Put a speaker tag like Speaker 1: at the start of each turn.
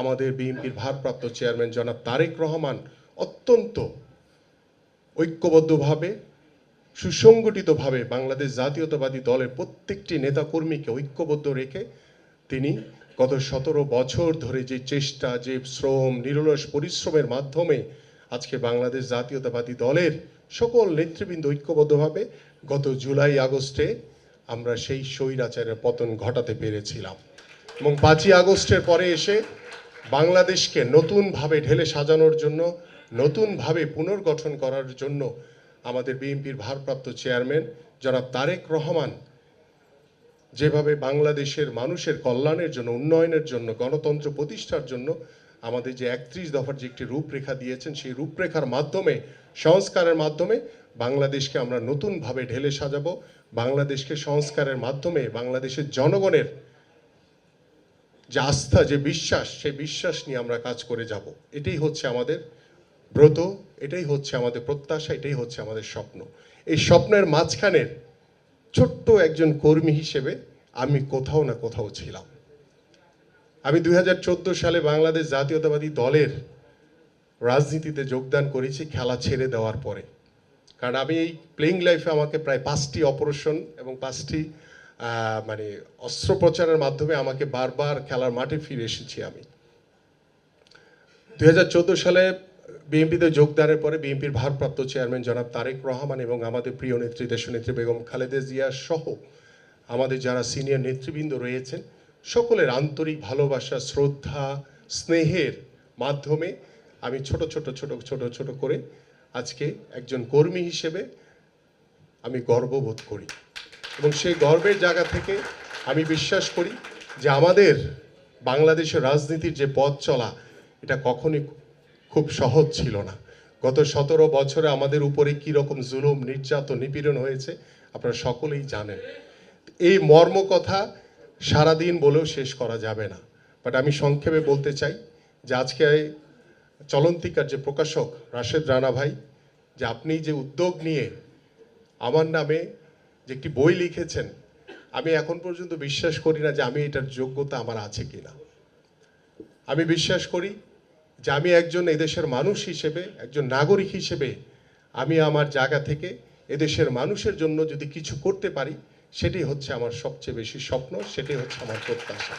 Speaker 1: আমাদের বিএনপির ভারপ্রাপ্ত চেয়ারম্যান জনাব তারেক রহমান অত্যন্ত ঐক্যবদ্ধভাবে সুসংগঠিতভাবে বাংলাদেশ জাতীয়তাবাদী দলের প্রত্যেকটি নেতাকর্মীকে ঐক্যবদ্ধ রেখে তিনি গত 17 বছর ধরে যে চেষ্টা, যে শ্রম, নিরলস পরিশ্রমের মাধ্যমে আজকে বাংলাদেশ জাতীয়তাবাদী দলের সকল নেতৃবৃন্দ ঐক্যবদ্ধভাবে গত জুলাই আগস্টে আমরা সেই স্বৈরাচারের পতন ঘটাতে পেরেছিলাম এবং 5ই আগস্টের পরে এসে বাংলাদেশকে নতুনভাবে ঢেলে সাজানোর জন্য, নতুনভাবে পুনর্গঠন করার জন্য আমাদের বিএনপির ভারপ্রাপ্ত চেয়ারম্যান জনাব তারেক রহমান যেভাবে বাংলাদেশের মানুষের কল্যাণের জন্য, উন্নয়নের জন্য, গণতন্ত্র প্রতিষ্ঠার জন্য আমাদের যে 31 দফার যে একটি রূপরেখা দিয়েছেন, সেই রূপরেখার মাধ্যমে, সংস্কারের মাধ্যমে বাংলাদেশকে আমরা নতুনভাবে ঢেলে সাজাবো। বাংলাদেশকে সংস্কারের মাধ্যমে বাংলাদেশের জনগণের যে আস্থা, যে বিশ্বাস, সেই বিশ্বাস নিয়ে আমরা কাজ করে যাব। এটাই হচ্ছে আমাদের ব্রত, এটাই হচ্ছে আমাদের প্রত্যাশা, এটাই হচ্ছে আমাদের স্বপ্ন। এই স্বপ্নের মাঝখানের ছোট্ট একজন কর্মী হিসেবে আমি কোথাও না কোথাও ছিলাম। আমি 2014 সালে বাংলাদেশ জাতীয়তাবাদী দলের রাজনীতিতে যোগদান করেছি খেলা ছেড়ে দেওয়ার পরে। কারণ আমি এই প্লেইং লাইফে আমাকে প্রায় 5টি অপারেশন এবং 5টি অস্ত্রোপচারের মাধ্যমে আমাকে বারবার খেলার মাঠে ফিরে এসেছি। আমি 2014 সালে বিএনপিতে যোগদানের পরে বিএনপির ভারপ্রাপ্ত চেয়ারম্যান জনাব তারেক রহমান এবং আমাদের প্রিয় নেত্রী দেশনেত্রী বেগম খালেদা জিয়া সহ আমাদের যারা সিনিয়র নেতৃবৃন্দ রয়েছেন সকলের আন্তরিক ভালোবাসা, শ্রদ্ধা, স্নেহের মাধ্যমে আমি ছোট করে আজকে একজন কর্মী হিসেবে আমি গর্ববোধ করি এবং সেই গর্বের জায়গা থেকে আমি বিশ্বাস করি যে আমাদের বাংলাদেশের রাজনীতির যে পথ চলা এটা কখনই খুব সহজ ছিল না। গত 17 বছরে আমাদের উপরে কি রকম জুলুম, নির্যাতন, নিপীড়ন হয়েছে আপনারা সকলেই জানেন। এই মর্ম কথা সারাদিন বলেও শেষ করা যাবে না, বাট আমি সংক্ষেপে বলতে চাই যে আজকে চলন্তিকার যে প্রকাশক রাশেদ রানা ভাই, যে আপনি যে উদ্যোগ নিয়ে আমার নামে যে একটি বই লিখেছেন, আমি এখন পর্যন্ত বিশ্বাস করি না যে আমি এটার যোগ্যতা আমার আছে কিনা। আমি বিশ্বাস করি যে আমি একজন এদেশের মানুষ হিসেবে, একজন নাগরিক হিসেবে আমি আমার জায়গা থেকে এদেশের মানুষের জন্য যদি কিছু করতে পারি সেটাই হচ্ছে আমার সবচেয়ে বেশি স্বপ্ন, সেটাই হচ্ছে আমার প্রত্যাশা।